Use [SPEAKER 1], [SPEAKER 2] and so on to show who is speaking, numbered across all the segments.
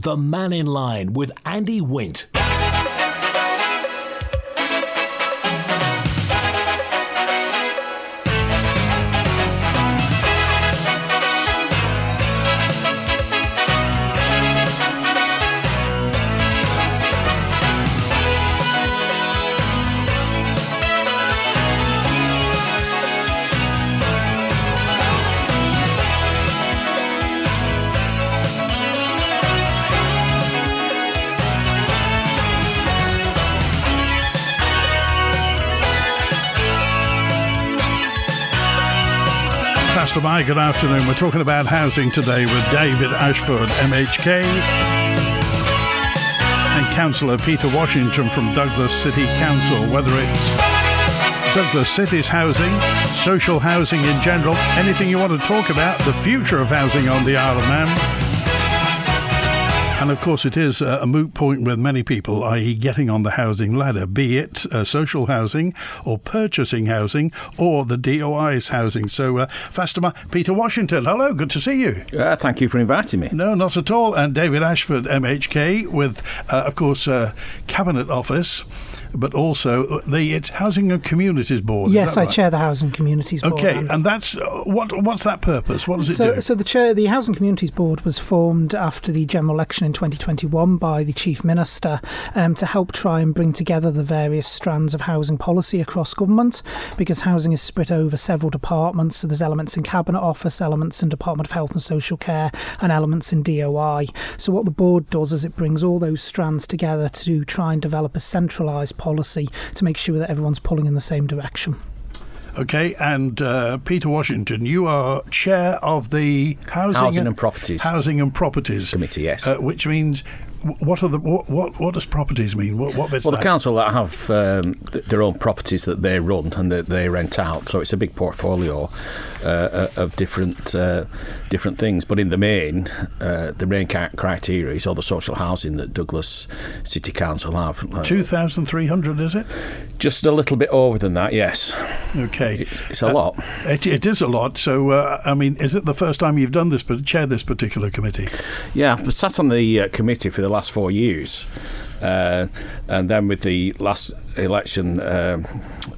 [SPEAKER 1] The Mannin Line with Andy Wint.
[SPEAKER 2] Pastor Mike, good afternoon. We're talking about housing today with David Ashford, MHK, and Councillor Peter Washington from Douglas City Council. Whether it's Douglas City's housing, social housing in general, anything you want to talk about, the future of housing on the Isle of Man. And of course it is a moot point with many people, i.e. getting on the housing ladder, be it social housing or purchasing housing or the DOI's housing. So, Faster Peter Washington, hello, good to see you.
[SPEAKER 3] Thank you for inviting me.
[SPEAKER 2] No, not at all. And David Ashford, MHK, with, of course, Cabinet Office, but also it's Housing and Communities Board.
[SPEAKER 4] Yes, I
[SPEAKER 2] right?
[SPEAKER 4] chair the Housing Communities Board.
[SPEAKER 2] Okay, and that's, what's that purpose? What does it do?
[SPEAKER 4] So the Housing Communities Board was formed after the general election in 2021 by the Chief Minister to help try and bring together the various strands of housing policy across government, because housing is split over several departments. So there's elements in Cabinet Office, elements in Department of Health and Social Care, and elements in DOI. So what the board does is it brings all those strands together to try and develop a centralised policy to make sure that everyone's pulling in the same direction.
[SPEAKER 2] Okay, and Peter Washington, you are chair of the
[SPEAKER 3] Housing and Properties Committee, yes.
[SPEAKER 2] Which means what does properties mean? What bit's
[SPEAKER 3] well,
[SPEAKER 2] that?
[SPEAKER 3] The council that have their own properties that they run and that they rent out, so it's a big portfolio of different things. But in the main criteria is all the social housing that Douglas City Council have.
[SPEAKER 2] 2,300, is it?
[SPEAKER 3] Just a little bit over than that, yes.
[SPEAKER 2] Okay,
[SPEAKER 3] it's a lot.
[SPEAKER 2] It is a lot. So, I mean, is it the first time you've done this, but chaired this particular committee?
[SPEAKER 3] Yeah, I've sat on the committee for the last 4 years. And then with the last election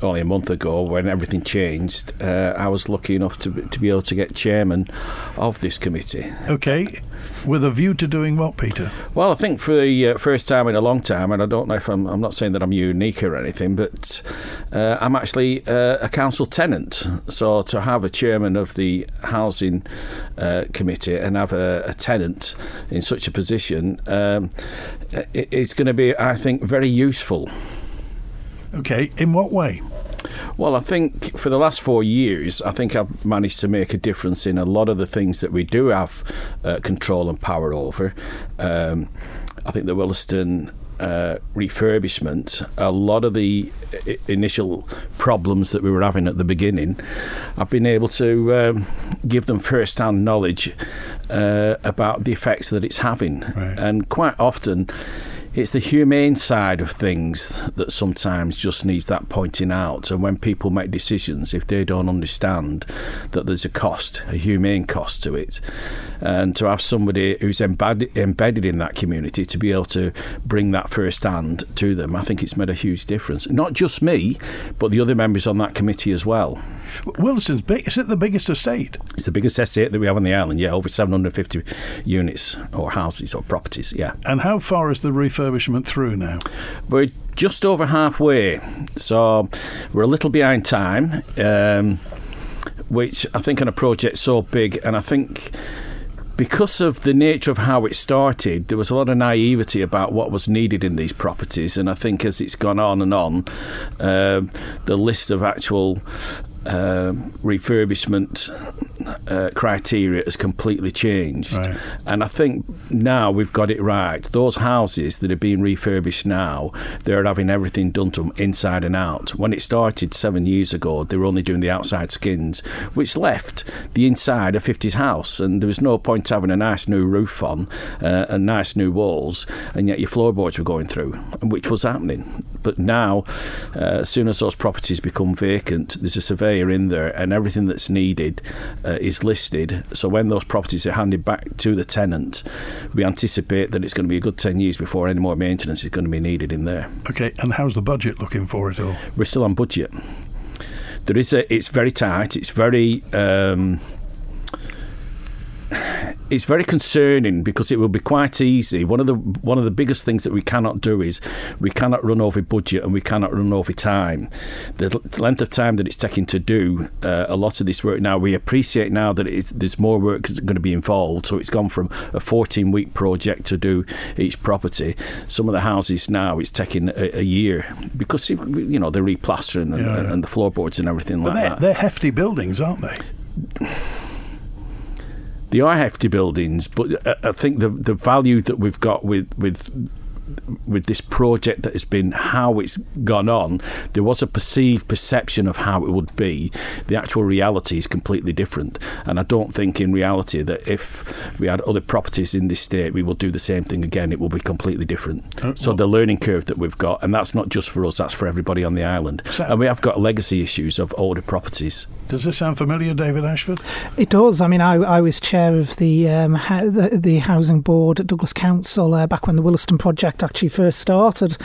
[SPEAKER 3] only a month ago, when everything changed, I was lucky enough to be able to get chairman of this committee.
[SPEAKER 2] Okay, with a view to doing what, Peter?
[SPEAKER 3] Well, I think for the first time in a long time, and I don't know if I'm not saying that I'm unique or anything, but I'm actually a council tenant. So to have a chairman of the housing committee and have a tenant in such a position, it's going to be, I think, very useful.
[SPEAKER 2] Okay, in what way?
[SPEAKER 3] Well, I think for the last 4 years, I think I've managed to make a difference in a lot of the things that we do have control and power over. I think the Williston refurbishment, a lot of the initial problems that we were having at the beginning, I've been able to give them first-hand knowledge about the effects that it's having.
[SPEAKER 2] Right.
[SPEAKER 3] And quite often it's the humane side of things that sometimes just needs that pointing out. And when people make decisions, if they don't understand that there's a humane cost to it, and to have somebody who's embedded in that community to be able to bring that first hand to them, I think it's made a huge difference. Not just me, but the other members on that committee as well.
[SPEAKER 2] Williston's big. Is it the biggest estate?
[SPEAKER 3] It's the biggest estate that we have on the island, yeah, over 750 units or houses or properties, yeah.
[SPEAKER 2] And how far is the refurbishment through now?
[SPEAKER 3] We're just over halfway, so we're a little behind time, which I think on a project so big, and I think because of the nature of how it started, there was a lot of naivety about what was needed in these properties, and I think as it's gone on and on, the list of actual refurbishment criteria has completely changed.
[SPEAKER 2] Right.
[SPEAKER 3] And I think now we've got it right. Those houses that are being refurbished now, they're having everything done to them inside and out. When it started 7 years ago, they were only doing the outside skins, which left the inside a 50s house, and there was no point having a nice new roof on and nice new walls, and yet your floorboards were going through, which was happening. But now, as soon as those properties become vacant, there's a survey surveyor in there, and everything that's needed is listed. So when those properties are handed back to the tenant, we anticipate that it's going to be a good 10 years before any more maintenance is going to be needed in there.
[SPEAKER 2] Okay, and how's the budget looking for it all?
[SPEAKER 3] We're still on budget. It's very tight. It's very concerning because it will be quite easy. One of the biggest things that we cannot do is we cannot run over budget and we cannot run over time. The length of time that it's taking to do a lot of this work now, we appreciate now that there's more work that's going to be involved. So it's gone from a 14-week project to do each property. Some of the houses now it's taking a year because they're replastering and the floorboards and everything like that.
[SPEAKER 2] They're hefty buildings, aren't they?
[SPEAKER 3] They are hefty buildings, but I think the value that we've got with this project that has been how it's gone on, there was a perceived perception of how it would be. The actual reality is completely different, and I don't think in reality that if we had other properties in this state we will do the same thing again. It will be completely different. So the learning curve that we've got, and that's not just for us, that's for everybody on the island. And we have got legacy issues of older properties.
[SPEAKER 2] Does this sound familiar, David Ashford?
[SPEAKER 4] It does. I mean, I was chair of the housing board at Douglas Council back when the Williston project actually first started.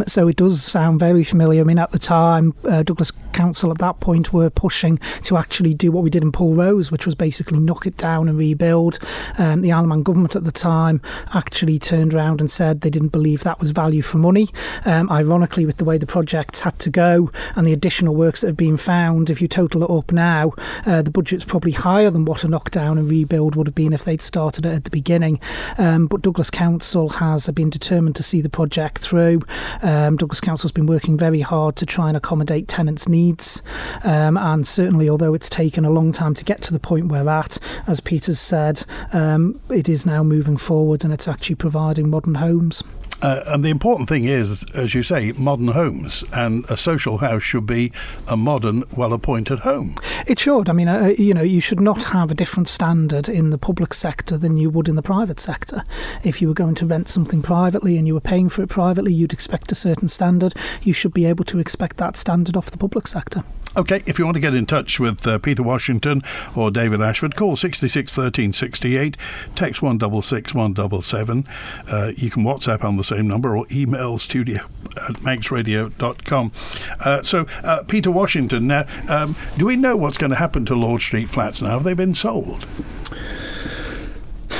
[SPEAKER 4] So it does sound very familiar. I mean, at the time, Douglas Council at that point were pushing to actually do what we did in Paul Rose, which was basically knock it down and rebuild. The Isle of Man government at the time actually turned around and said they didn't believe that was value for money. Ironically, with the way the project had to go and the additional works that have been found, if you total it up now, the budget's probably higher than what a knockdown and rebuild would have been if they'd started it at the beginning. But Douglas Council has been determined to see the project through. Douglas Council's been working very hard to try and accommodate tenants' needs, and certainly although it's taken a long time to get to the point we're at, as Peter's said, it is now moving forward and it's actually providing modern homes.
[SPEAKER 2] And the important thing is, as you say, modern homes, and a social house should be a modern, well-appointed home.
[SPEAKER 4] It should. I mean, you should not have a different standard in the public sector than you would in the private sector. If you were going to rent something privately and you were paying for it privately, you'd expect a certain standard. You should be able to expect that standard off the public sector.
[SPEAKER 2] OK, if you want to get in touch with Peter Washington or David Ashford, call 66 13 68, text 166 177. You can WhatsApp on the same number or email studio@manxradio.com. So, Peter Washington, now, do we know what's going to happen to Lord Street flats now? Have they been sold?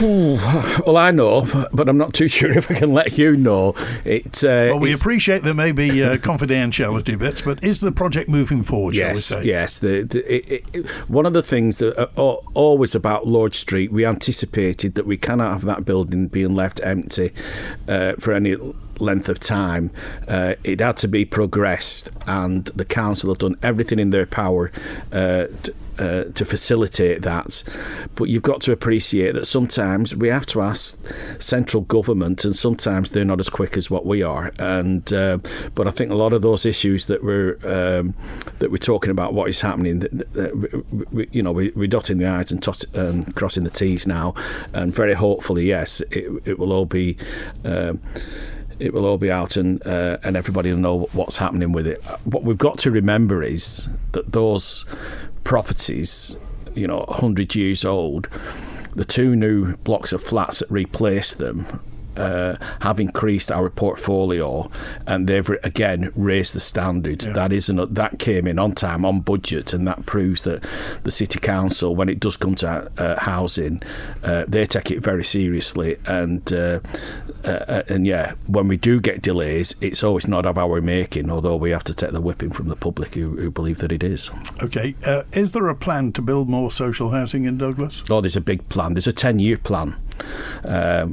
[SPEAKER 3] Well, I know, but I'm not too sure if I can let you know.
[SPEAKER 2] Well, we appreciate there may be confidentiality bits, but is the project moving forward, shall we say?
[SPEAKER 3] Yes. One of the things that always about Lord Street, we anticipated that we cannot have that building being left empty for any length of time. It had to be progressed, and the council have done everything in their power to facilitate that. But you've got to appreciate that sometimes we have to ask central government, and sometimes they're not as quick as what we are. And but I think a lot of those issues that we're talking about, what is happening, we're dotting the I's and crossing the T's now, and very hopefully, yes, it will all be. It will all be out, and everybody will know what's happening with it. What we've got to remember is that those properties, 100 years old, the two new blocks of flats that replace them have increased our portfolio, and they've again raised the standards. Yeah. That came in on time, on budget, and that proves that the City Council, when it does come to housing, they take it very seriously. And when we do get delays, it's always not of our making, although we have to take the whipping from the public who believe that it is. Okay,
[SPEAKER 2] is there a plan to build more social housing in Douglas?
[SPEAKER 3] Oh, there's a big plan. There's a 10-year plan.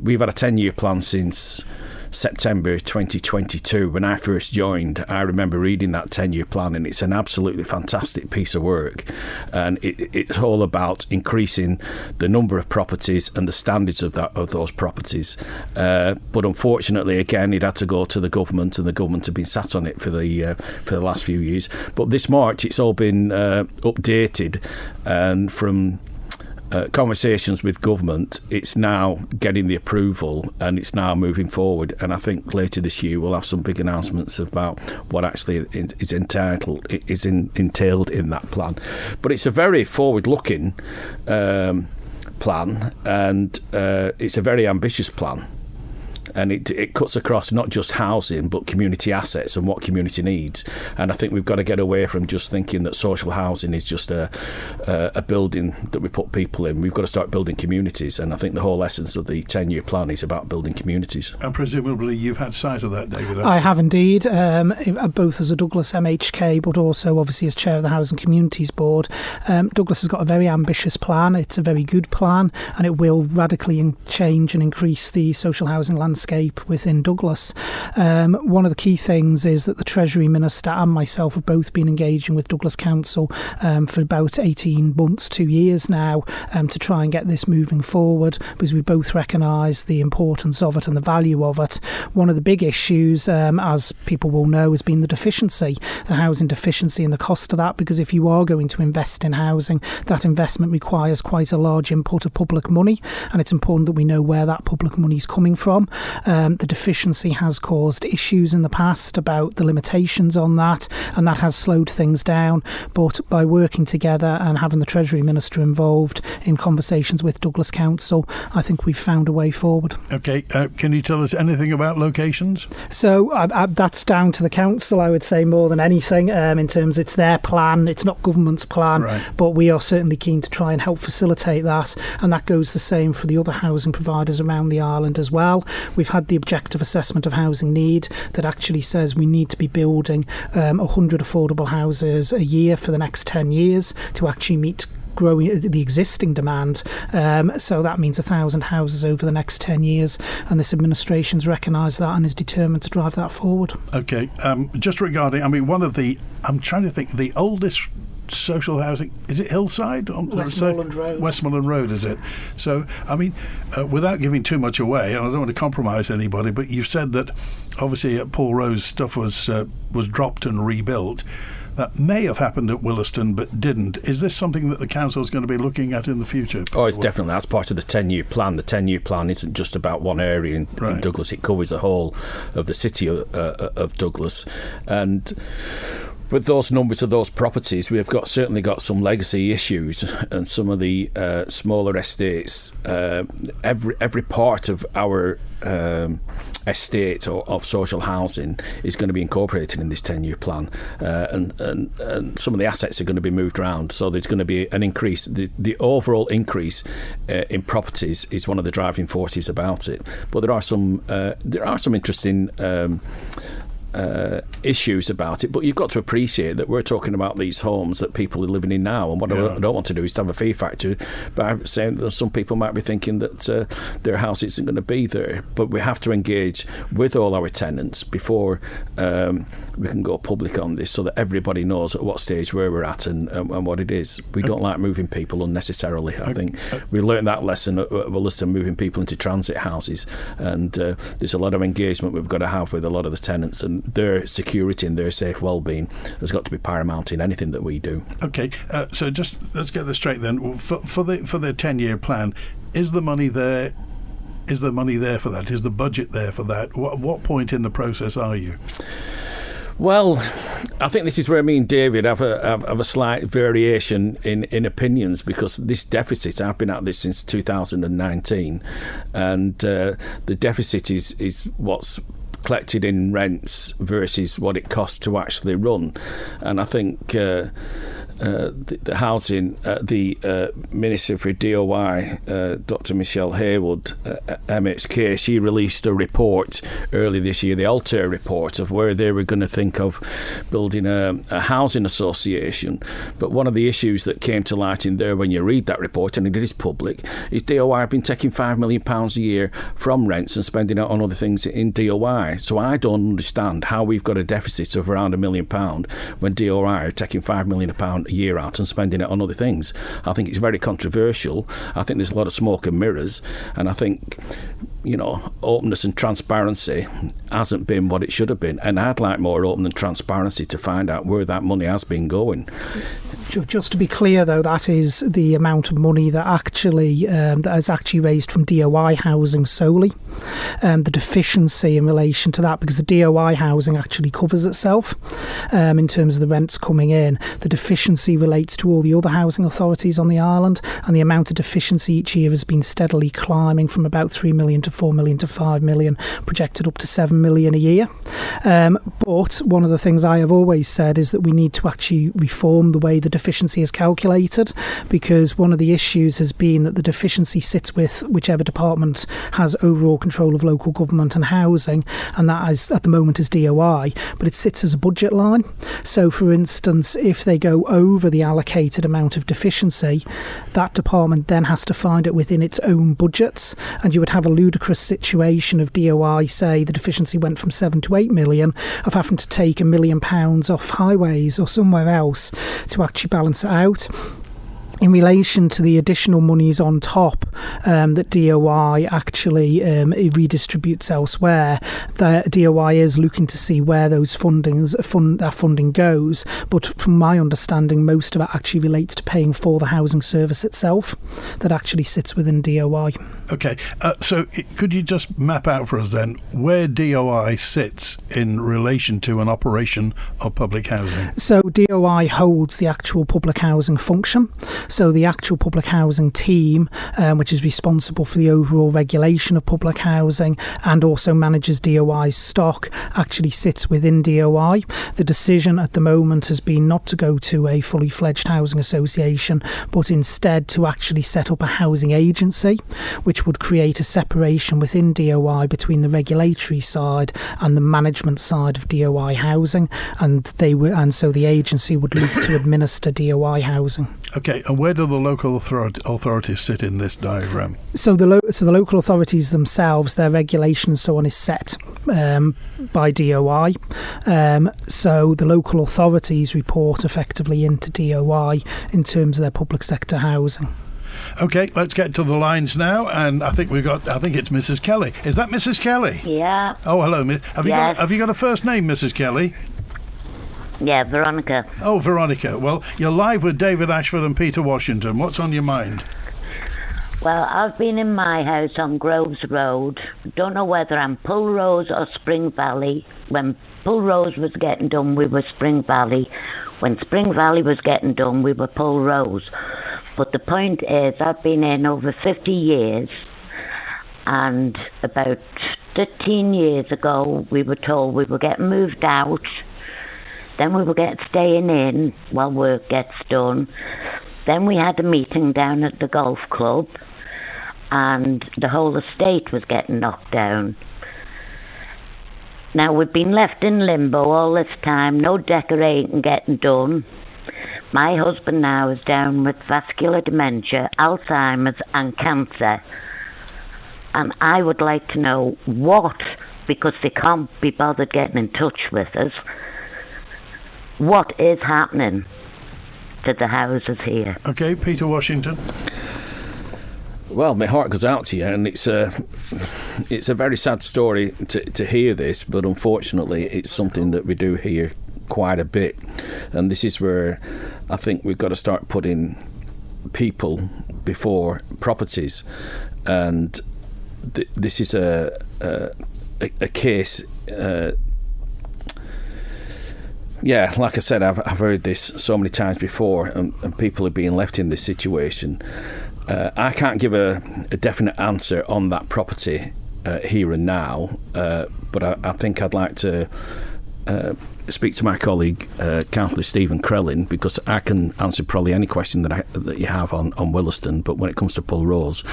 [SPEAKER 3] We've had a 10-year plan since September 2022. When I first joined, I remember reading that 10-year plan, and it's an absolutely fantastic piece of work, and it's all about increasing the number of properties and the standards of those properties, but unfortunately again it had to go to the government, and the government have been sat on it for the last few years. But this March it's all been updated, and from conversations with government, it's now getting the approval and it's now moving forward. And I think later this year we'll have some big announcements about what actually is entailed in that plan. But it's a very forward-looking plan, and it's a very ambitious plan. And it cuts across not just housing, but community assets and what community needs. And I think we've got to get away from just thinking that social housing is just a building that we put people in. We've got to start building communities. And I think the whole essence of the 10-year plan is about building communities.
[SPEAKER 2] And presumably you've had sight of that, David?
[SPEAKER 4] I have indeed, both as a Douglas MHK, but also obviously as chair of the Housing Communities Board. Douglas has got a very ambitious plan. It's a very good plan, and it will radically change and increase the social housing landscape within Douglas. One of the key things is that the Treasury Minister and myself have both been engaging with Douglas Council for about 18 months, 2 years now, to try and get this moving forward, because we both recognise the importance of it and the value of it. One of the big issues, as people will know, has been the housing deficiency and the cost of that, because if you are going to invest in housing, that investment requires quite a large input of public money, and it's important that we know where that public money is coming from. The deficiency has caused issues in the past about the limitations on that, and that has slowed things down. But by working together and having the Treasury Minister involved in conversations with Douglas Council, I think we've found a way forward.
[SPEAKER 2] OK, can you tell us anything about locations?
[SPEAKER 4] So that's down to the council, I would say, more than anything, in terms it's their plan, it's not government's plan,
[SPEAKER 2] right.
[SPEAKER 4] But we are certainly keen to try and help facilitate that, and that goes the same for the other housing providers around the island as well. We've had the objective assessment of housing need that actually says we need to be building 100 affordable houses a year for the next 10 years to actually meet growing the existing demand. So that means 1,000 houses over the next 10 years, and this administration's recognised that and is determined to drive that forward. OK,
[SPEAKER 2] just regarding, I'm trying to think, the oldest social housing, is it Hillside?
[SPEAKER 4] Westmoreland Road.
[SPEAKER 2] Westmoreland Road, is it? So, without giving too much away, and I don't want to compromise anybody, but you've said that obviously at Paul Rose stuff was dropped and rebuilt. That may have happened at Williston but didn't. Is this something that the council is going to be looking at in the future?
[SPEAKER 3] Oh, it's definitely. That's part of the 10-year plan. The 10-year plan isn't just about one area in Douglas. It covers the whole of the city of Douglas. And with those numbers of those properties, we've certainly got some legacy issues, and some of the smaller estates. Every part of our estate or of social housing is going to be incorporated in this 10-year plan, and some of the assets are going to be moved around. So there's going to be an increase. The overall increase in properties is one of the driving forces about it. But there are some interesting issues about it, but you've got to appreciate that we're talking about these homes that people are living in now, and what I don't want to do is to have a fear factor by saying that some people might be thinking that their house isn't going to be there. But we have to engage with all our tenants before we can go public on this, so that everybody knows at what stage where we're at and what it is. We don't like moving people unnecessarily. I think we learned that lesson at Williston, moving people into transit houses, and there's a lot of engagement we've got to have with a lot of the tenants, and their security and their safe well-being has got to be paramount in anything that we do.
[SPEAKER 2] OK, so just let's get this straight then. For the 10-year plan, is the money there? Is the money there for that? Is the budget there for that? What point in the process are you?
[SPEAKER 3] Well, I think this is where me and David have a slight variation in opinions, because this deficit, I've been at this since 2019, and the deficit is what's collected in rents versus what it costs to actually run. And I think the housing, the Minister for DOI, Dr. Michelle Haywood, MHK, she released a report early this year, the Altair report, of where they were going to think of building a housing association. But one of the issues that came to light in there when you read that report, and it is public, is DOI have been taking £5 million a year from rents and spending it on other things in DOI. So I don't understand how we've got a deficit of around £1 million when DOI are taking £5 million a year out and spending it on other things. I think it's very controversial. I think there's a lot of smoke and mirrors, and I think, openness and transparency hasn't been what it should have been, and I'd like more openness and transparency to find out where that money has been going.
[SPEAKER 4] Just to be clear, though, that is the amount of money that is actually raised from DOI housing solely. The deficiency in relation to that, because the DOI housing actually covers itself in terms of the rents coming in. The deficiency relates to all the other housing authorities on the island, and the amount of deficiency each year has been steadily climbing from about 3 million to 4 million to 5 million, projected up to 7 million a year. But one of the things I have always said is that we need to actually reform the way the deficiency is calculated, because one of the issues has been that the deficiency sits with whichever department has overall control of local government and housing, and that is at the moment is DOI, but it sits as a budget line. So for instance, if they go over the allocated amount of deficiency, that department then has to find it within its own budgets, and you would have a ludicrous situation of DOI, say the deficiency went from 7 to 8 million, of having to take £1 million off highways or somewhere else to actually balance it out. In relation to the additional monies on top that DOI actually redistributes elsewhere, the DOI is looking to see where those funding goes, but from my understanding, most of it actually relates to paying for the housing service itself that actually sits within DOI.
[SPEAKER 2] Okay, so could you just map out for us then where DOI sits in relation to an operation of public housing?
[SPEAKER 4] So DOI holds the actual public housing function. So the actual public housing team, which is responsible for the overall regulation of public housing and also manages DOI's stock, actually sits within DOI. The decision at the moment has been not to go to a fully fledged housing association, but instead to actually set up a housing agency, which would create a separation within DOI between the regulatory side and the management side of DOI housing, and so the agency would look to administer DOI housing.
[SPEAKER 2] Okay, and where do the local authorities sit in this diagram?
[SPEAKER 4] So the local authorities themselves, their regulation and so on is set by DOI. So the local authorities report effectively into DOI in terms of their public sector housing.
[SPEAKER 2] Okay, let's get to the lines now, and I think it's Mrs. Kelly. Is that Mrs. Kelly?
[SPEAKER 5] Yeah.
[SPEAKER 2] Oh, hello. Have you got a first name, Mrs. Kelly?
[SPEAKER 5] Yeah, Veronica.
[SPEAKER 2] Oh, Veronica. Well, you're live with David Ashford and Peter Washington. What's on your mind?
[SPEAKER 5] Well, I've been in my house on Groves Road. Don't know whether I'm Pulrose or Spring Valley. When Pulrose was getting done, we were Spring Valley. When Spring Valley was getting done, we were Pulrose. But the point is, I've been in over 50 years, and about 13 years ago, we were told we were getting moved out. Then we were staying in while work gets done. Then we had a meeting down at the golf club, and the whole estate was getting knocked down. Now we've been left in limbo all this time, no decorating getting done. My husband now is down with vascular dementia, Alzheimer's and cancer. And I would like to know what, because they can't be bothered getting in touch with us, what is happening to the houses here?
[SPEAKER 2] Okay, Peter Washington.
[SPEAKER 3] Well, my heart goes out to you, and it's a very sad story to hear this, but unfortunately it's something that we do hear quite a bit, and this is where I think we've got to start putting people before properties, and this is a case. Yeah, like I said, I've heard this so many times before, and people are being left in this situation. I can't give a definite answer on that property here and now, but I think I'd like to speak to my colleague, Councillor Stephen Crellin, because I can answer probably any question that you have on Williston, but when it comes to Pulrose,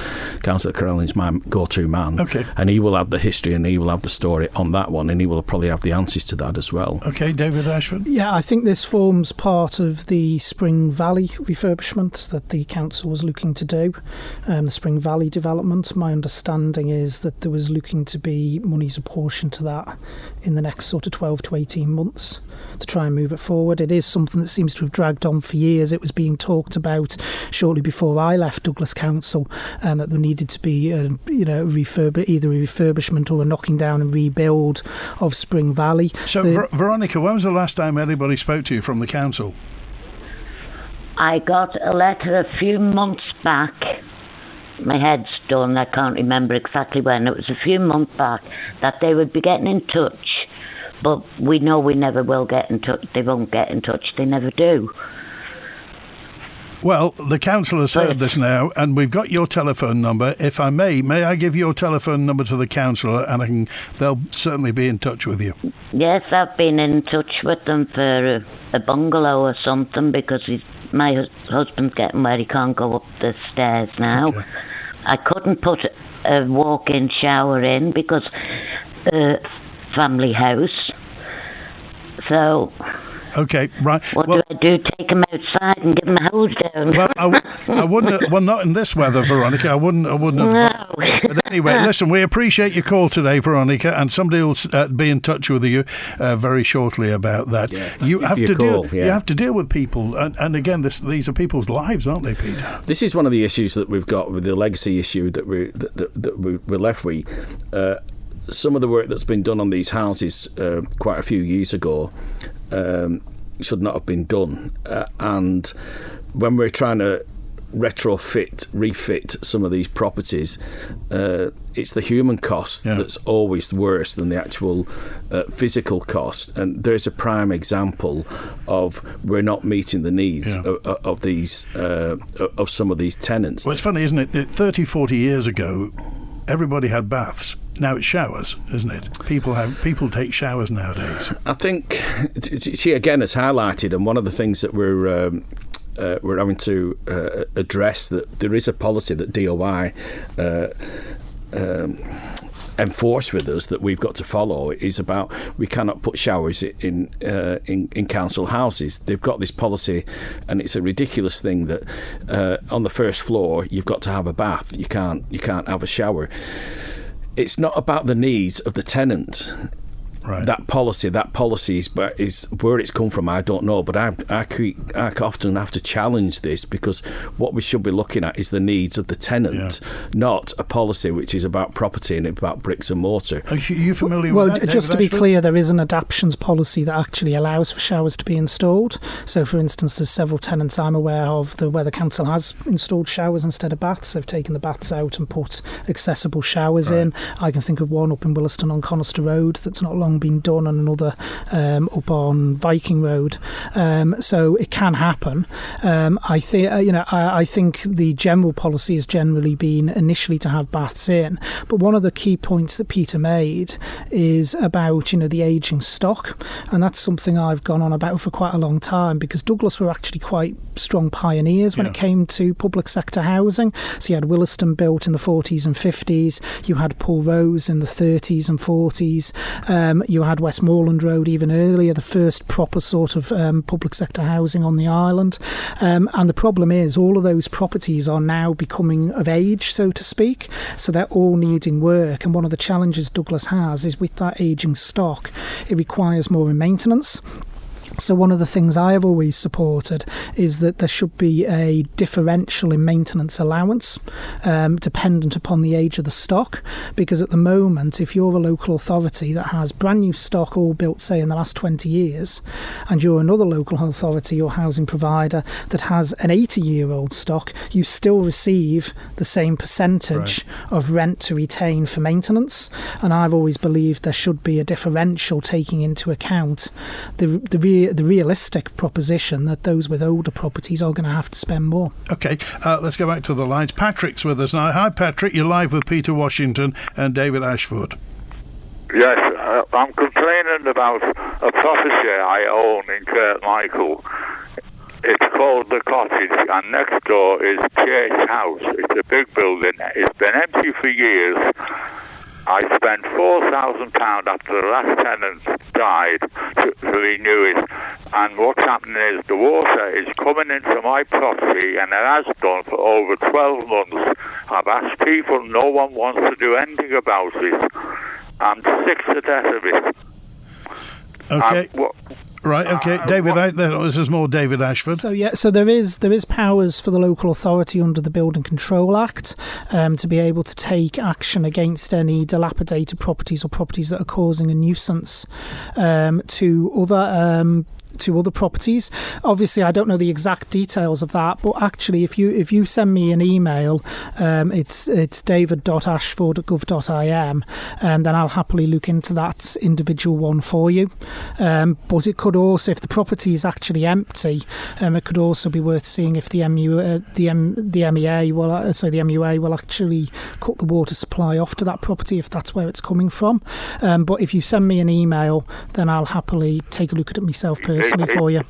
[SPEAKER 3] Councillor Crellin is my go-to man.
[SPEAKER 2] Okay.
[SPEAKER 3] And he will have the history and he will have the story on that one, and he will probably have the answers to that as well.
[SPEAKER 2] Okay, David Ashford?
[SPEAKER 4] Yeah, I think this forms part of the Spring Valley refurbishment that the council was looking to do, the Spring Valley development. My understanding is that there was looking to be monies apportioned to that in the next sort of 12 to 18 months to try and move it forward. It is something that seems to have dragged on for years. It was being talked about shortly before I left Douglas Council, that there needed to be either a refurbishment or a knocking down and rebuild of Spring Valley.
[SPEAKER 2] So, Veronica, when was the last time anybody spoke to you from the council?
[SPEAKER 5] I got a letter a few months back. My head's done, I can't remember exactly when. It was a few months back that they would be getting in touch, but we know we never will get in touch. They won't get in touch. They never do.
[SPEAKER 2] Well, the council has heard this now, and we've got your telephone number. If I may I give your telephone number to the councillor, and they'll certainly be in touch with you.
[SPEAKER 5] Yes, I've been in touch with them for a bungalow or something, because my husband's getting where he can't go up the stairs now. Okay. I couldn't put a walk-in shower in because family house. So...
[SPEAKER 2] Okay, right.
[SPEAKER 5] What do I do? Take them outside and give them a hose down?
[SPEAKER 2] Well, I wouldn't. Well, not in this weather, Veronica. I wouldn't.
[SPEAKER 5] No.
[SPEAKER 2] But anyway, listen. We appreciate your call today, Veronica, and somebody will be in touch with you very shortly about that. Yeah, you have to deal with people, and again, these are people's lives, aren't they, Peter?
[SPEAKER 3] This is one of the issues that we've got with the legacy issue that we're left with. Some of the work that's been done on these houses quite a few years ago should not have been done, and when we're trying to refit some of these properties, it's the human cost that's always worse than the actual physical cost. And there's a prime example of we're not meeting the needs of these of some of these tenants.
[SPEAKER 2] Well, it's funny, isn't it? 30, 40 years ago, everybody had baths. Now it's showers, isn't it? People take showers nowadays.
[SPEAKER 3] I think she again has highlighted, and one of the things that we're having to address, that there is a policy that DOI enforce with us that we've got to follow, is about we cannot put showers in council houses. They've got this policy, and it's a ridiculous thing that on the first floor you've got to have a bath. You can't have a shower. It's not about the needs of the tenant. Right. That policy is where it's come from. I don't know, but I often have to challenge this, because what we should be looking at is the needs of the tenant, not a policy which is about property and about bricks and mortar.
[SPEAKER 2] Are you familiar
[SPEAKER 4] with
[SPEAKER 2] that?
[SPEAKER 4] Well, just to be clear, there is an adaptions policy that actually allows for showers to be installed. So, for instance, there's several tenants I'm aware of where the council has installed showers instead of baths. They've taken the baths out and put accessible showers in. I can think of one up in Williston on Conister Road that's not long been done, and another up on Viking Road. So it can happen. I think the general policy has generally been initially to have baths in, but one of the key points that Peter made is about the ageing stock, and that's something I've gone on about for quite a long time, because Douglas were actually quite strong pioneers when it came to public sector housing. So you had Williston built in the 40s and 50s, you had Paul Rose in the 30s and 40s, you had Westmoreland Road even earlier, the first proper sort of public sector housing on the island. And the problem is all of those properties are now becoming of age, so to speak, so they're all needing work. And one of the challenges Douglas has is with that ageing stock, it requires more maintenance. So one of the things I have always supported is that there should be a differential in maintenance allowance dependent upon the age of the stock, because at the moment, if you're a local authority that has brand new stock all built, say, in the last 20 years, and you're another local authority or housing provider that has an 80-year-old stock, you still receive the same percentage of rent to retain for maintenance. And I've always believed there should be a differential taking into account the realistic proposition that those with older properties are going to have to spend more.
[SPEAKER 2] Okay, let's go back to the lines. Patrick's with us now. Hi, Patrick. You're live with Peter Washington and David Ashford.
[SPEAKER 6] Yes, I'm complaining about a property I own in Kirkmichael. It's called The Cottage, and next door is Chase House. It's a big building. It's been empty for years. I spent £4,000 after the last tenant died to renew it, and what's happening is the water is coming into my property, and it has done for over 12 months. I've asked people, no one wants to do anything about it. I'm sick to death of it.
[SPEAKER 2] Okay. Right, okay. David, this is more David Ashford.
[SPEAKER 4] So there is powers for the local authority under the Building Control Act to be able to take action against any dilapidated properties or properties that are causing a nuisance to other to other properties. Obviously, I don't know the exact details of that, but actually, if you send me an email, it's david.ashford@gov.im, then I'll happily look into that individual one for you. But it could also, if the property is actually empty, it could also be worth seeing if the MUA will actually cut the water supply off to that property if that's where it's coming from. But if you send me an email, then I'll happily take a look at it myself personally for you.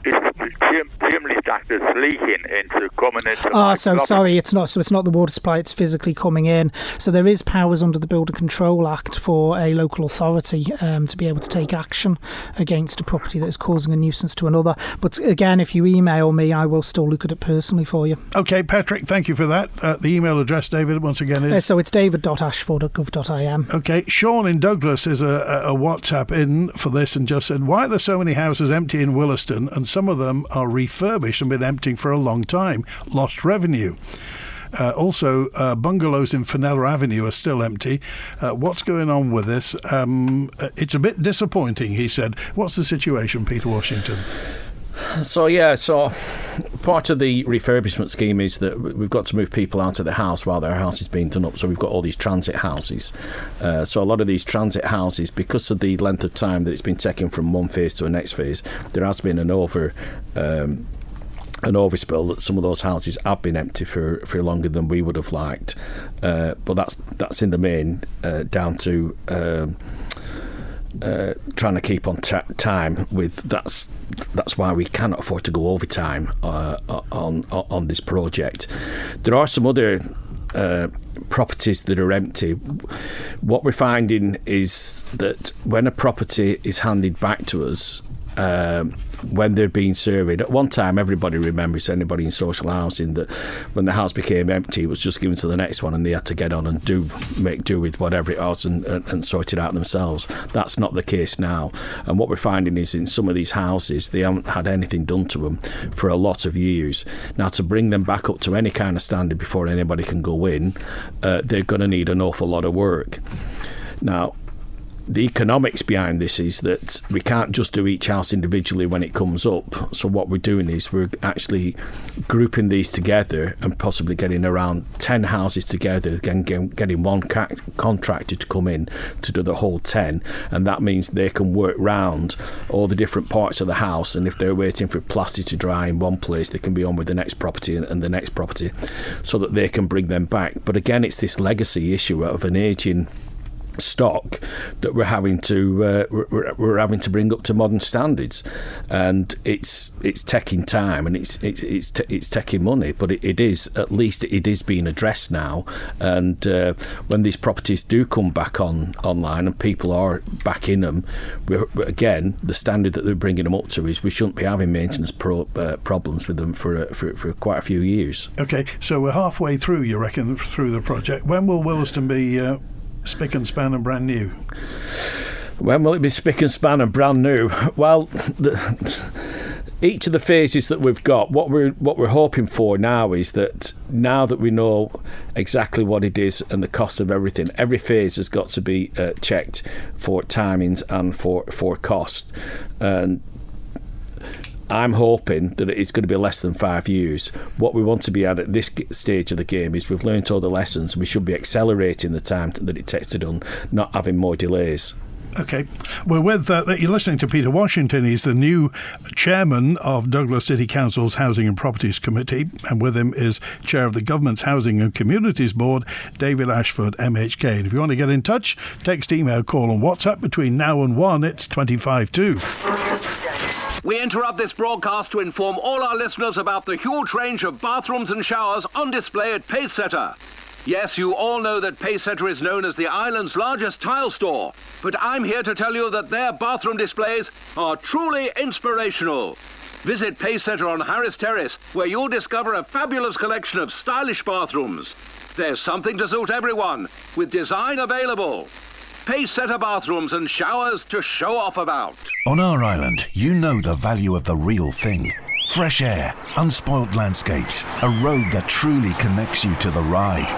[SPEAKER 6] Chimney stack that's leaking into coming into. Oh,
[SPEAKER 4] so sorry, it's not. So it's not the water supply; it's physically coming in. So there is powers under the Building Control Act for a local authority to be able to take action against a property that is causing a nuisance to another. But again, if you email me, I will still look at it personally for you.
[SPEAKER 2] Okay, Patrick, thank you for that. The email address, David, once again is.
[SPEAKER 4] So it's david.ashford@gov.im.
[SPEAKER 2] Okay, Sean in Douglas is a WhatsApp in for this and just said, why are there so many houses empty in Williston and some of them are refurbished and been emptying for a long time? Lost revenue. Also, bungalows in Fenella Avenue are still empty. What's going on with this? It's a bit disappointing, he said. What's the situation, Peter Washington?
[SPEAKER 3] So part of the refurbishment scheme is that we've got to move people out of the house while their house is being done up. So we've got all these transit houses. So a lot of these transit houses, because of the length of time that it's been taken from one phase to the next phase, there has been an overspill that some of those houses have been empty for longer than we would have liked. But that's in the main down to trying to keep on time with that's why we cannot afford to go overtime on this project. There are some other properties that are empty. What we're finding is that when a property is handed back to us, when they're being surveyed, at one time everybody remembers, anybody in social housing, that when the house became empty it was just given to the next one and they had to get on and make do with whatever it was and sort it out themselves. That's not the case now, and what we're finding is in some of these houses they haven't had anything done to them for a lot of years. Now, to bring them back up to any kind of standard before anybody can go in, they're going to need an awful lot of work. Now, the economics behind this is that we can't just do each house individually when it comes up. So what we're doing is we're actually grouping these together and possibly getting around 10 houses together, getting one contractor to come in to do the whole 10. And that means they can work round all the different parts of the house. And if they're waiting for plaster to dry in one place, they can be on with the next property and the next property so that they can bring them back. But again, it's this legacy issue of an ageing stock that we're having to bring up to modern standards, and it's taking time and it's taking money, but it is being addressed now. And when these properties do come back online and people are back in them, again, the standard that they're bringing them up to is we shouldn't be having maintenance problems with them for quite a few years.
[SPEAKER 2] Okay, so we're halfway through, you reckon, through the project. When will Williston be spick and span and brand new?
[SPEAKER 3] When will it be spick and span and brand new? Well, each of the phases that we've got, what we're hoping for now is that now that we know exactly what it is and the cost of everything, every phase has got to be checked for timings and for cost. And I'm hoping that it's going to be less than 5 years. What we want to be at this stage of the game is we've learnt all the lessons. We should be accelerating the time that it takes to done, not having more delays.
[SPEAKER 2] Okay. Well, with that, you're listening to Peter Washington. He's the new chairman of Douglas City Council's Housing and Properties Committee, and with him is chair of the Government's Housing and Communities Board, David Ashford, MHK. And if you want to get in touch, text, email, call and WhatsApp between now and 1, it's 25-2.
[SPEAKER 7] We interrupt this broadcast to inform all our listeners about the huge range of bathrooms and showers on display at Pacesetter. Yes, you all know that Pacesetter is known as the island's largest tile store, but I'm here to tell you that their bathroom displays are truly inspirational. Visit Pacesetter on Harris Terrace, where you'll discover a fabulous collection of stylish bathrooms. There's something to suit everyone, with design available. Pacesetter bathrooms and showers to show off about.
[SPEAKER 8] On our island, you know the value of the real thing. Fresh air, unspoilt landscapes, a road that truly connects you to the ride.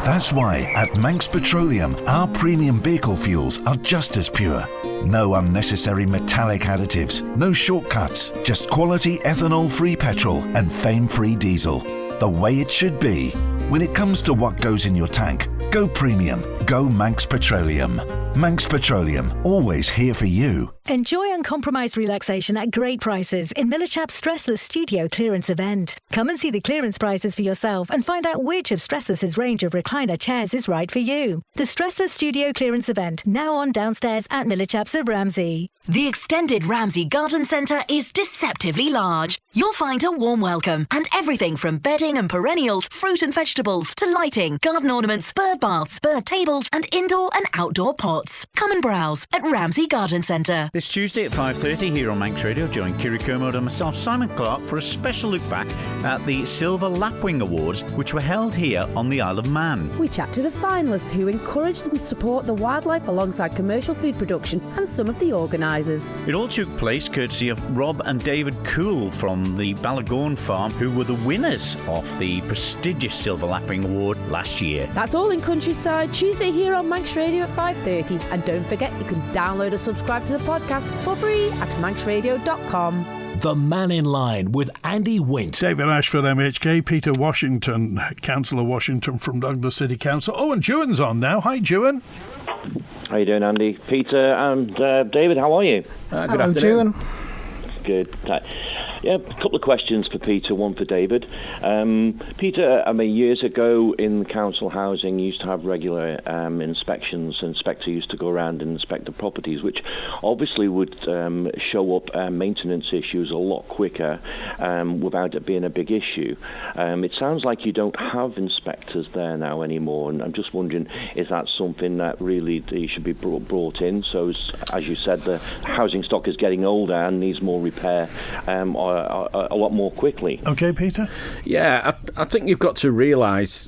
[SPEAKER 8] That's why at Manx Petroleum, our premium vehicle fuels are just as pure. No unnecessary metallic additives, no shortcuts, just quality ethanol-free petrol and fame-free diesel. The way it should be. When it comes to what goes in your tank, go premium, go Manx Petroleum. Manx Petroleum, always here for you.
[SPEAKER 9] Enjoy uncompromised relaxation at great prices in Millichap's Stressless Studio clearance event. Come and see the clearance prices for yourself and find out which of Stressless's range of recliner chairs is right for you. The Stressless Studio clearance event, now on downstairs at Millichap's of Ramsey.
[SPEAKER 10] The extended Ramsey Garden Centre is deceptively large. You'll find a warm welcome and everything from bedding and perennials, fruit and vegetables, to lighting, garden ornaments, bird baths, bird tables and indoor and outdoor pots. Come and browse at Ramsey Garden Centre.
[SPEAKER 11] This Tuesday at 5:30 here on Manx Radio, join Kiri Kermode and myself, Simon Clark, for a special look back at the Silver Lapwing Awards, which were held here on the Isle of Man.
[SPEAKER 12] We chat to the finalists who encourage and support the wildlife alongside commercial food production and some of the organisers.
[SPEAKER 11] It all took place courtesy of Rob and David Cool from the Ballagorn farm, who were the winners of the prestigious Silver Lapwing Award last year.
[SPEAKER 12] That's all in Countryside, Tuesday here on Manx Radio at 5:30. And don't forget, you can download or subscribe to the podcast for free at manxradio.com.
[SPEAKER 1] The Mannin Line with Andy Wint.
[SPEAKER 2] David Ashford, MHK, Peter Washington, Councillor Washington from Douglas City Council. Oh, and Juan's on now. Hi, Juan.
[SPEAKER 13] How you doing, Andy? Peter and David, how are you?
[SPEAKER 3] Good
[SPEAKER 4] Hello,
[SPEAKER 3] afternoon.
[SPEAKER 4] Juan.
[SPEAKER 13] Good. Yeah, a couple of questions for Peter, one for David. Peter, years ago in the council housing, you used to have regular inspections. Inspector used to go around and inspect the properties, which obviously would show up maintenance issues a lot quicker without it being a big issue. It sounds like you don't have inspectors there now anymore, and I'm just wondering, is that something that really should be brought in? So, as you said, the housing stock is getting older and needs more repair a lot more quickly.
[SPEAKER 2] Okay, Peter?
[SPEAKER 3] Yeah, I think you've got to realise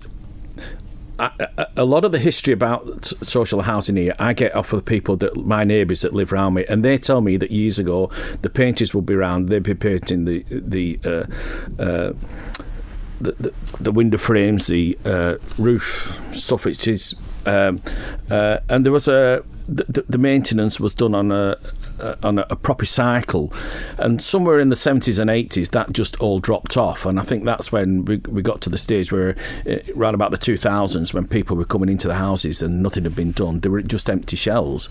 [SPEAKER 3] a lot of the history about social housing here, I get off of the people, my neighbours that live around me, and they tell me that years ago the painters would be around, they'd be painting the window frames, the roof suffixes, and there was the maintenance was done on a proper cycle, and somewhere in the 70s and 80s that just all dropped off, and I think that's when we got to the stage where around about the 2000s, when people were coming into the houses and nothing had been done, they were just empty shells.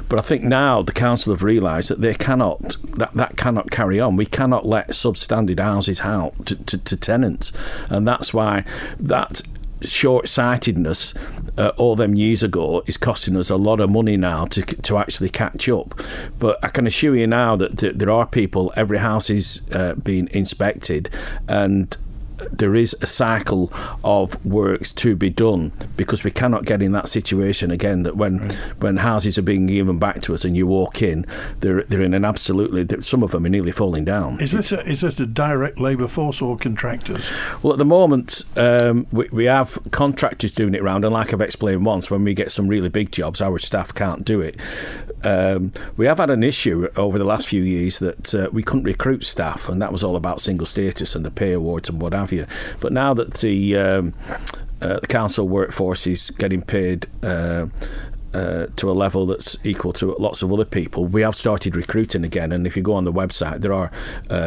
[SPEAKER 3] But I think now the council have realised that they cannot that cannot carry on. We cannot let substandard houses out to tenants, and that's why that short-sightedness all them years ago is costing us a lot of money now to actually catch up. But I can assure you now that there are people, every house is being inspected, and there is a cycle of works to be done, because we cannot get in that situation again that when houses are being given back to us and you walk in, they're in an absolutely, some of them are nearly falling down.
[SPEAKER 2] Is this a direct labour force or contractors?
[SPEAKER 3] Well, at the moment we have contractors doing it around, and like I've explained once, when we get some really big jobs, our staff can't do it. We have had an issue over the last few years that we couldn't recruit staff, and that was all about single status and the pay awards and what have you. But now that the council workforce is getting paid to a level that's equal to lots of other people, we have started recruiting again. And if you go on the website, there are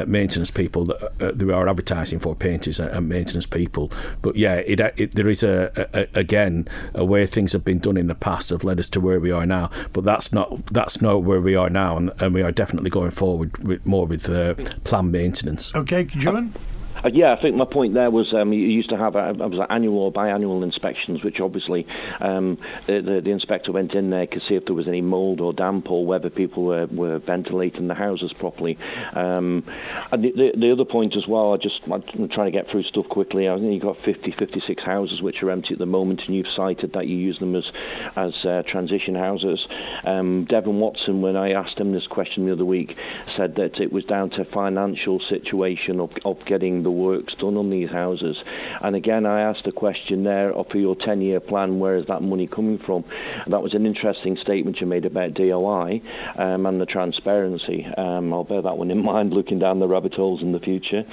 [SPEAKER 3] maintenance people that they are advertising for, painters and maintenance people. But yeah, there is again a way things have been done in the past have led us to where we are now. But that's not where we are now, and we are definitely going forward with planned maintenance.
[SPEAKER 2] Okay, Juan?
[SPEAKER 13] Yeah, I think my point there was you used to have annual or biannual inspections, which obviously the inspector went in there to see if there was any mould or damp, or whether people were ventilating the houses properly. And the other point as well, I'm trying to get through stuff quickly. I think you've got 56 houses which are empty at the moment, and you've cited that you use them as transition houses. Devon Watson, when I asked him this question the other week, said that it was down to financial situation of getting the work's done on these houses. And again, I asked a question there for your 10-year plan, where is that money coming from? And that was an interesting statement you made about DOI and the transparency. I'll bear that one in mind, looking down the rabbit holes in the future.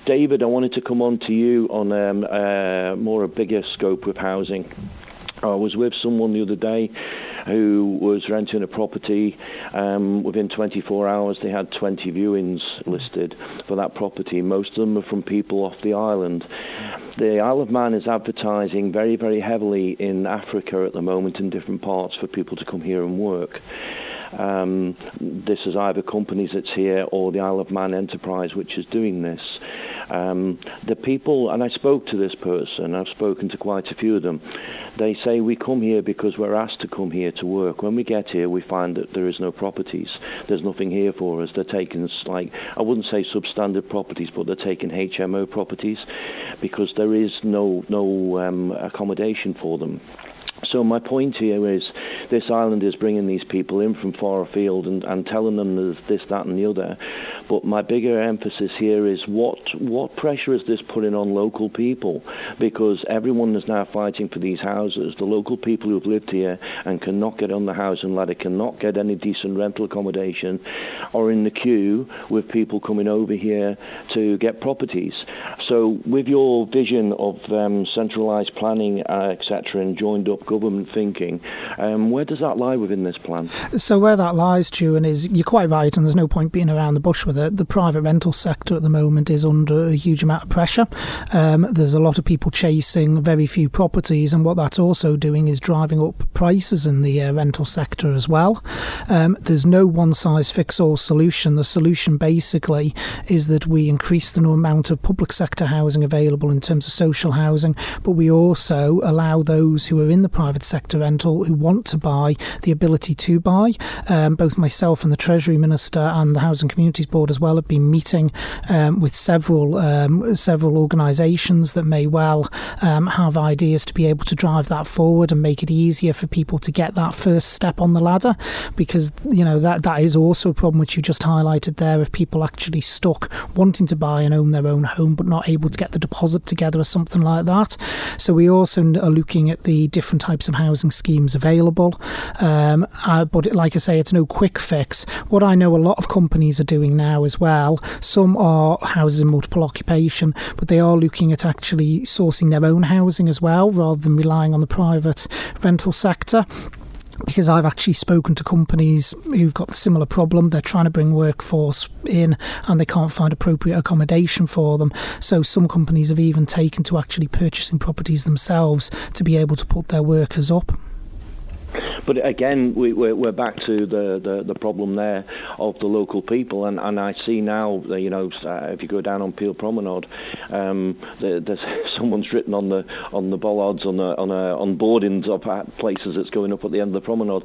[SPEAKER 13] David, I wanted to come on to you on a bigger scope with housing. I was with someone the other day who was renting a property. Within 24 hours, they had 20 viewings listed for that property. Most of them are from people off the island. The Isle of Man is advertising very, very heavily in Africa at the moment, in different parts, for people to come here and work. This is either companies that's here or the Isle of Man enterprise which is doing this. The people, and I spoke to this person, I've spoken to quite a few of them, they say we come here because we're asked to come here to work. When we get here, we find that there is no properties. There's nothing here for us. They're taking, I wouldn't say substandard properties, but they're taking HMO properties because there is no accommodation for them. So my point here is this island is bringing these people in from far afield and telling them there's this, that and the other. But my bigger emphasis here is what pressure is this putting on local people? Because everyone is now fighting for these houses. The local people who have lived here and cannot get on the housing ladder, cannot get any decent rental accommodation, are in the queue with people coming over here to get properties. So with your vision of centralised planning, etc., and joined-up government thinking, where does that lie within this plan?
[SPEAKER 4] So where that lies, Stuart, is you're quite right, and there's no point beating around the bush with it. The private rental sector at the moment is under a huge amount of pressure. There's a lot of people chasing very few properties, and what that's also doing is driving up prices in the rental sector as well. There's no one-size-fits-all solution. The solution basically is that we increase the amount of public sector housing available in terms of social housing, but we also allow those who are in the private sector rental who want to buy the ability to buy. Both myself and the Treasury Minister and the Housing Communities Board as well have been meeting with several organisations that may well have ideas to be able to drive that forward and make it easier for people to get that first step on the ladder, because that is also a problem which you just highlighted there, of people actually stuck wanting to buy and own their own home but not able to get the deposit together or something like that. So we also are looking at the different types of housing schemes available, but like I say, it's no quick fix. What I know a lot of companies are doing now as well, some are houses in multiple occupation, but they are looking at actually sourcing their own housing as well, rather than relying on the private rental sector. Because I've actually spoken to companies who've got a similar problem. They're trying to bring workforce in and they can't find appropriate accommodation for them. So some companies have even taken to actually purchasing properties themselves to be able to put their workers up.
[SPEAKER 13] But again, we're back to the problem there of the local people, and I see now, if you go down on Peel Promenade, there's someone's written on the bollards on boardings of places that's going up at the end of the promenade,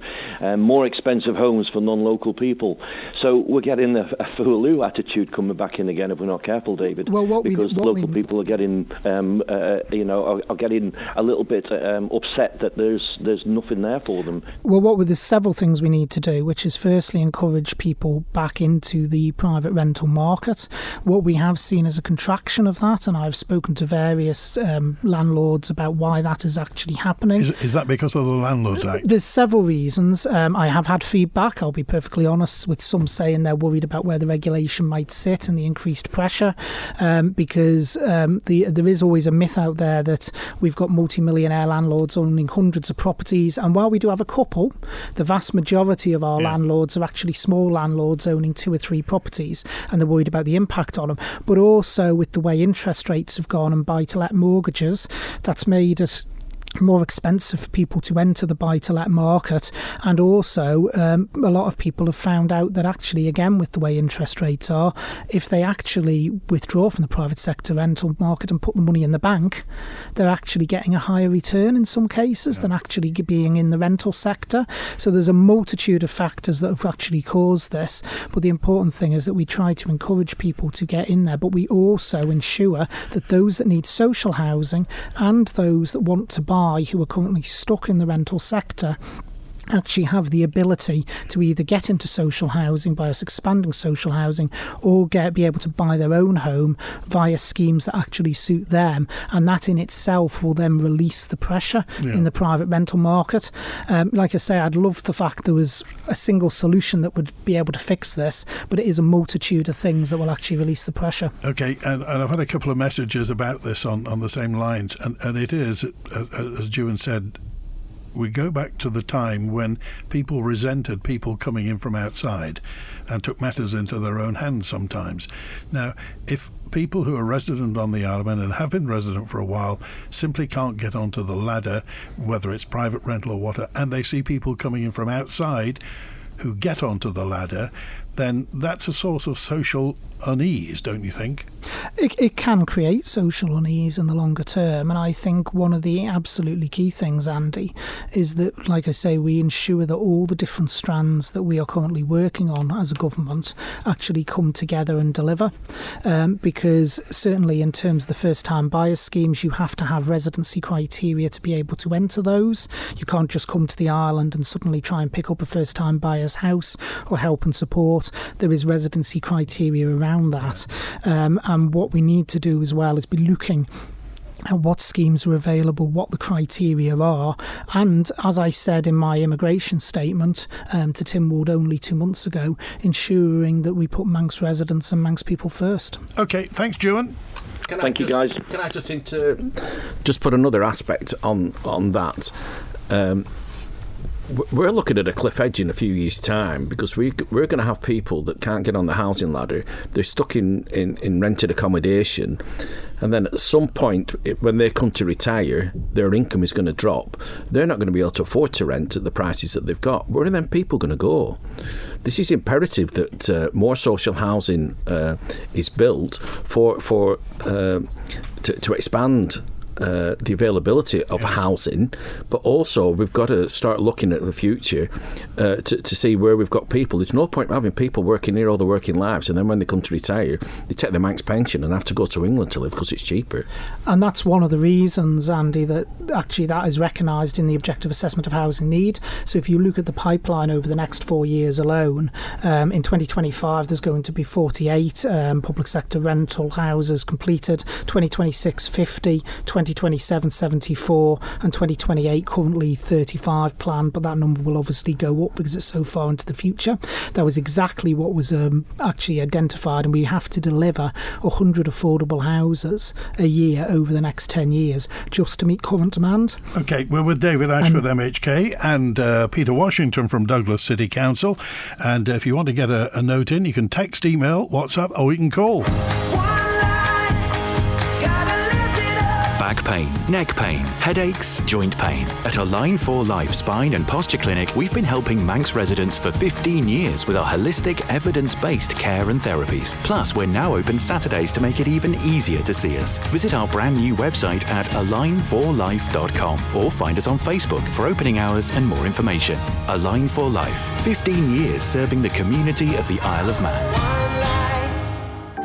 [SPEAKER 13] more expensive homes for non-local people. So we're getting a fooloo attitude coming back in again if we're not careful, David. Well, because local people are getting are getting a little bit upset that there's nothing there for them.
[SPEAKER 4] Well, there's several things we need to do, which is firstly encourage people back into the private rental market. What we have seen is a contraction of that, and I've spoken to various landlords about why that is actually happening.
[SPEAKER 2] Is that because of the Landlords Act?
[SPEAKER 4] There's several reasons. I have had feedback, I'll be perfectly honest, with some saying they're worried about where the regulation might sit and the increased pressure, because there is always a myth out there that we've got multi-millionaire landlords owning hundreds of properties, and while we do have a couple, the vast majority of our landlords are actually small landlords owning 2 or 3 properties, and they're worried about the impact on them. But also with the way interest rates have gone and buy-to-let mortgages, that's made it more expensive for people to enter the buy-to-let market, and also a lot of people have found out that actually, again, with the way interest rates are, if they actually withdraw from the private sector rental market and put the money in the bank, they're actually getting a higher return in some cases than actually being in the rental sector. So there's a multitude of factors that have actually caused this, but the important thing is that we try to encourage people to get in there, but we also ensure that those that need social housing and those that want to buy who are currently stuck in the rental sector actually have the ability to either get into social housing by us expanding social housing, or be able to buy their own home via schemes that actually suit them, and that in itself will then release the pressure in the private rental market. Like I say, I'd love the fact there was a single solution that would be able to fix this, but it is a multitude of things that will actually release the pressure.
[SPEAKER 2] Okay, and I've had a couple of messages about this on the same lines, and it is, as Juan said, we go back to the time when people resented people coming in from outside and took matters into their own hands sometimes. Now, if people who are resident on the Isle of Man and have been resident for a while simply can't get onto the ladder, whether it's private rental or whatever, and they see people coming in from outside who get onto the ladder, then that's a source of social unease, don't you think?
[SPEAKER 4] It can create social unease in the longer term, and I think one of the absolutely key things, Andy, is that, like I say, we ensure that all the different strands that we are currently working on as a government actually come together and deliver, because certainly in terms of the first-time buyer schemes, you have to have residency criteria to be able to enter those. You can't just come to the island and suddenly try and pick up a first-time buyer's house or help and support. There is residency criteria around that, and what we need to do as well is be looking at what schemes are available, what the criteria are, and as I said in my immigration statement to Tim Ward only 2 months ago, ensuring that we put Manx residents and Manx people first.
[SPEAKER 2] Okay, thanks, Juan.
[SPEAKER 13] Thank you, guys.
[SPEAKER 3] Can I just put another aspect on that? We're looking at a cliff edge in a few years' time, because we're going to have people that can't get on the housing ladder. They're stuck in rented accommodation, and then at some point when they come to retire, their income is going to drop. They're not going to be able to afford to rent at the prices that they've got. Where are them people going to go? This is imperative that more social housing is built to expand the availability of housing, but also we've got to start looking at the future to see where we've got people. There's no point having people working here all their working lives, and then when they come to retire, they take their Manx pension and have to go to England to live because it's cheaper. And
[SPEAKER 4] that's one of the reasons, Andy, that actually that is recognised in the Objective Assessment of Housing Need. So if you look at the pipeline over the next 4 years alone, in 2025 there's going to be 48 public sector rental houses completed, 2026 50, 2027 74, and 2028 currently 35 planned, but that number will obviously go up because it's so far into the future. That was exactly what was actually identified, and we have to deliver 100 affordable houses a year over the next 10 years just to meet current demand.
[SPEAKER 2] Okay, we're with David Ashford, MHK, and Peter Washington from Douglas City Council, and if you want to get a note in, you can text, email, WhatsApp, or you can call.
[SPEAKER 14] Back pain, neck pain, headaches, joint pain. At Align for Life Spine and Posture Clinic, we've been helping Manx residents for 15 years with our holistic, evidence-based care and therapies. Plus, we're now open Saturdays to make it even easier to see us. Visit our brand new website at alignforlife.com or find us on Facebook for opening hours and more information. Align for Life, 15 years serving the community of the Isle of Man.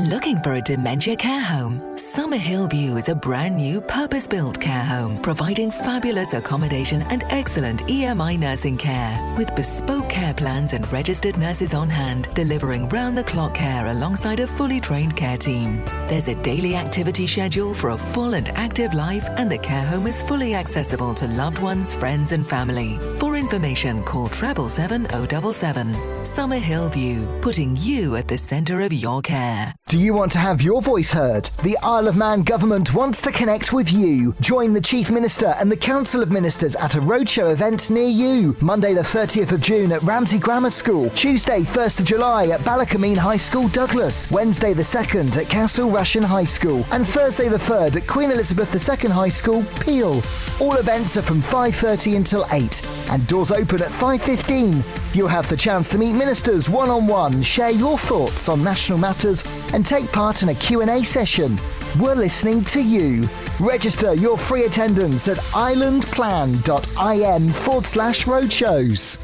[SPEAKER 15] Looking for a dementia care home? Summer Hillview is a brand new purpose-built care home, providing fabulous accommodation and excellent EMI nursing care. With bespoke care plans and registered nurses on hand, delivering round-the-clock care alongside a fully trained care team. There's a daily activity schedule for a full and active life, and the care home is fully accessible to loved ones, friends and family. For information, call 777 077. Summer Hillview, putting you at the centre of your care.
[SPEAKER 16] Do you want to have your voice heard? The Isle of Man government wants to connect with you. Join the Chief Minister and the Council of Ministers at a roadshow event near you. Monday the 30th of June at Ramsey Grammar School. Tuesday 1st of July at Ballacameen High School, Douglas. Wednesday the 2nd at Castle Rushen High School. And Thursday the 3rd at Queen Elizabeth II High School, Peel. All events are from 5:30 until 8. And doors open at 5:15. You'll have the chance to meet ministers one-on-one, share your thoughts on national matters and take part in a Q&A session. We're listening to you. Register your free attendance at islandplan.im/roadshows.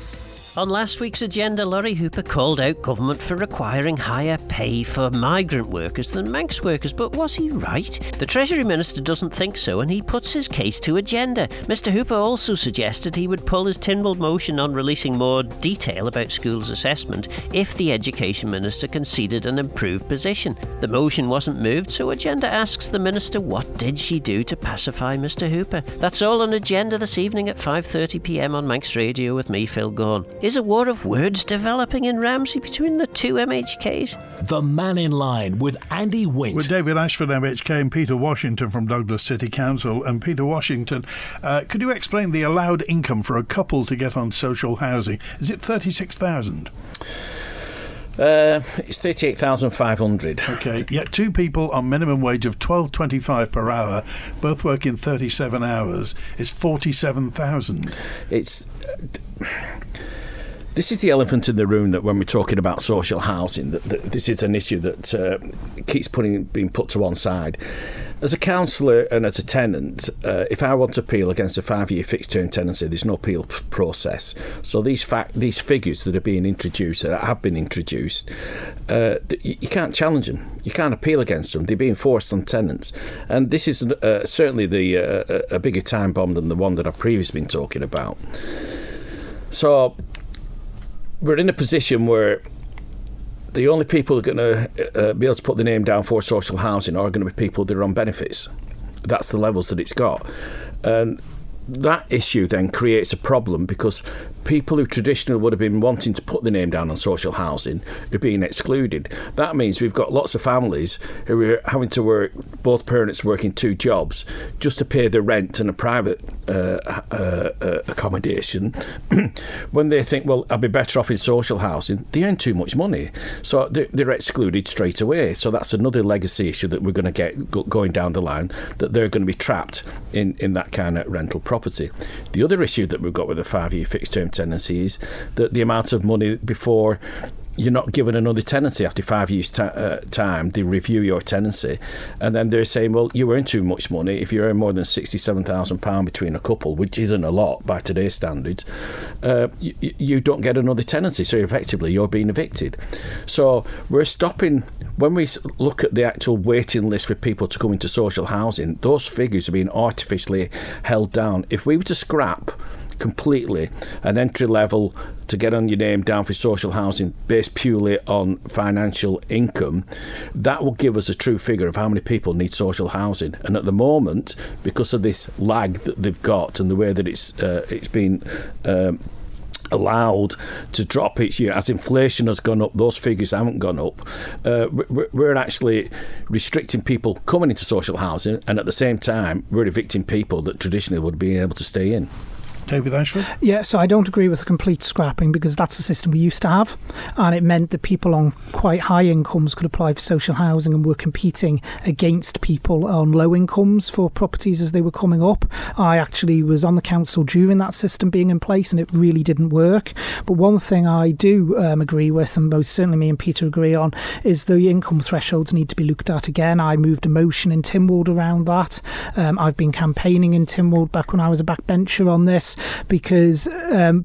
[SPEAKER 17] On last week's agenda, Laurie Hooper called out government for requiring higher pay for migrant workers than Manx workers, but was he right? The Treasury Minister doesn't think so, and he puts his case to agenda. Mr Hooper also suggested he would pull his Tynwald motion on releasing more detail about schools' assessment if the Education Minister conceded an improved position. The motion wasn't moved, so agenda asks the Minister what did she do to pacify Mr Hooper. That's all on agenda this evening at 5:30pm on Manx Radio with me, Phil Gaughan. Is a war of words developing in Ramsey between the two MHKs?
[SPEAKER 1] The Mannin Line with Andy Wint.
[SPEAKER 2] With David Ashford, MHK, and Peter Washington from Douglas City Council. And Peter Washington, could you explain the allowed income for a couple to get on social housing? Is it 36,000?
[SPEAKER 3] It's 38,500.
[SPEAKER 2] Okay, yet two people on minimum wage of $12.25 per hour, both working 37 hours, is 47,000.
[SPEAKER 3] This is the elephant in the room, that when we're talking about social housing, that this is an issue that keeps being put to one side. As a councillor and as a tenant, if I want to appeal against a 5-year fixed-term tenancy, there's no appeal process. So these figures that are being introduced, that have been introduced, you can't challenge them. You can't appeal against them. They're being forced on tenants. And this is certainly a bigger time bomb than the one that I've previously been talking about. So we're in a position where the only people that are going to be able to put the name down for social housing are going to be people that are on benefits. That's the levels that it's got. And that issue then creates a problem, because people who traditionally would have been wanting to put the name down on social housing are being excluded. That means we've got lots of families who are having to work, both parents working 2 jobs, just to pay the rent and a private accommodation. When they think, well, I'll be better off in social housing, they earn too much money. So they're excluded straight away. So that's another legacy issue that we're going to get going down the line, that they're going to be trapped in that kind of rental property. The other issue that we've got with the 5-year fixed-term tenancy is that the amount of money before you're not given another tenancy after 5 years' time. They review your tenancy, and then they're saying, well, you earn too much money. If you earn more than £67,000 between a couple, which isn't a lot by today's standards, you don't get another tenancy. So effectively, you're being evicted. So we're stopping. When we look at the actual waiting list for people to come into social housing, those figures are being artificially held down. If we were to scrap completely an entry level to get on your name down for social housing based purely on financial income, that will give us a true figure of how many people need social housing. And at the moment, because of this lag that they've got and the way that it's been allowed to drop each year, as inflation has gone up, those figures haven't gone up. We're actually restricting people coming into social housing, and at the same time we're evicting people that traditionally would be able to stay in.
[SPEAKER 2] David Ashford?
[SPEAKER 4] Yeah, so I don't agree with the complete scrapping, because that's the system we used to have, and it meant that people on quite high incomes could apply for social housing and were competing against people on low incomes for properties as they were coming up. I actually was on the council during that system being in place, and it really didn't work. But one thing I do agree with, and most certainly me and Peter agree on, is the income thresholds need to be looked at again. I moved a motion in Tynwald around that. I've been campaigning in Tynwald back when I was a backbencher on this, because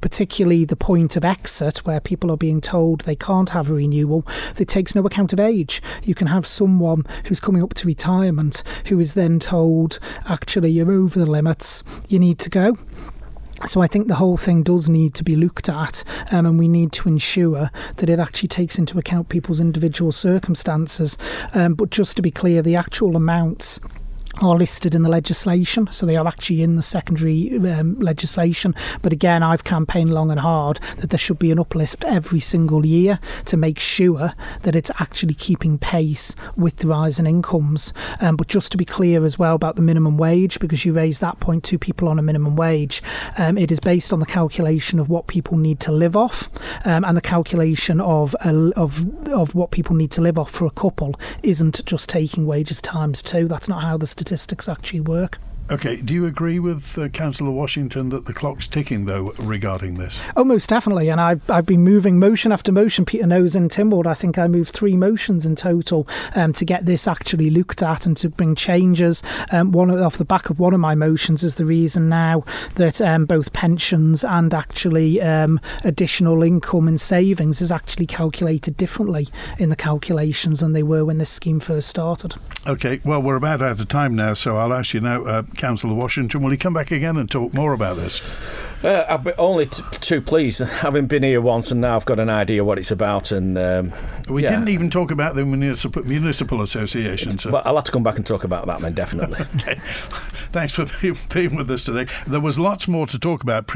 [SPEAKER 4] particularly the point of exit, where people are being told they can't have a renewal, that takes no account of age. You can have someone who's coming up to retirement who is then told, actually, you're over the limits, you need to go. So I think the whole thing does need to be looked at, and we need to ensure that it actually takes into account people's individual circumstances. But just to be clear, the actual amounts are listed in the legislation, so they are actually in the secondary legislation. But again, I've campaigned long and hard that there should be an uplift every single year to make sure that it's actually keeping pace with the rise in incomes. But just to be clear as well about the minimum wage, because you raised that point, 2 people on a minimum wage, it is based on the calculation of what people need to live off, and the calculation of what people need to live off for a couple isn't just taking wages times 2. That's not how the statistics actually work.
[SPEAKER 2] OK, do you agree with Councillor Washington that the clock's ticking, though, regarding this?
[SPEAKER 4] Oh, most definitely. And I've been moving motion after motion. Peter knows in Tynwald, I think I moved 3 motions in total to get this actually looked at and to bring changes. Off the back of one of my motions is the reason now that both pensions and actually additional income and savings is actually calculated differently in the calculations than they were when this scheme first started.
[SPEAKER 2] OK, well, we're about out of time now, so I'll ask you now, Councillor Washington, will you come back again and talk more about this?
[SPEAKER 3] I'll be only too pleased, having been here once and now I've got an idea what it's about. And
[SPEAKER 2] we didn't even talk about the municipal association. So.
[SPEAKER 3] Well, I'll have to come back and talk about that then, definitely.
[SPEAKER 2] Okay. Thanks for being with us today. There was lots more to talk about.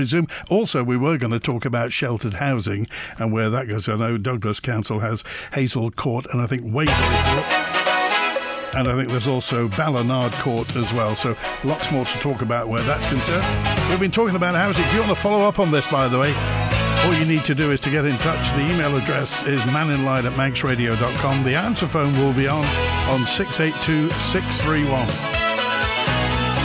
[SPEAKER 2] Also, we were going to talk about sheltered housing and where that goes. I know Douglas Council has Hazel Court and I think Waverley Court. And I think there's also Ballinard Court as well. So lots more to talk about where that's concerned. We've been talking about housing. If you want to follow up on this, by the way, all you need to do is to get in touch. The email address is manninline@manxradio.com. The answer phone will be on 682-631.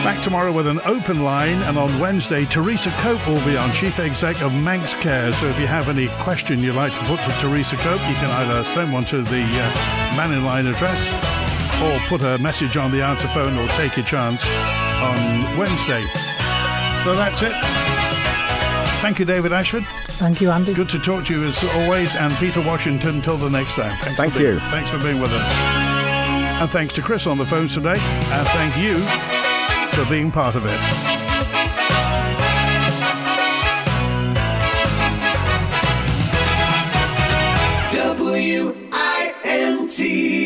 [SPEAKER 2] Back tomorrow with an open line, and on Wednesday, Teresa Cope will be on, Chief Exec of Manx Care. So if you have any question you'd like to put to Teresa Cope, you can either send one to the Mannin Line address or put a message on the answer phone or take your chance on Wednesday. So that's it. Thank you, David Ashford.
[SPEAKER 4] Thank you, Andy.
[SPEAKER 2] Good to talk to you as always. And Peter Washington, until the next time.
[SPEAKER 3] Thank you.
[SPEAKER 2] Thanks for being with us. And thanks to Chris on the phones today. And thank you for being part of it.
[SPEAKER 18] WINT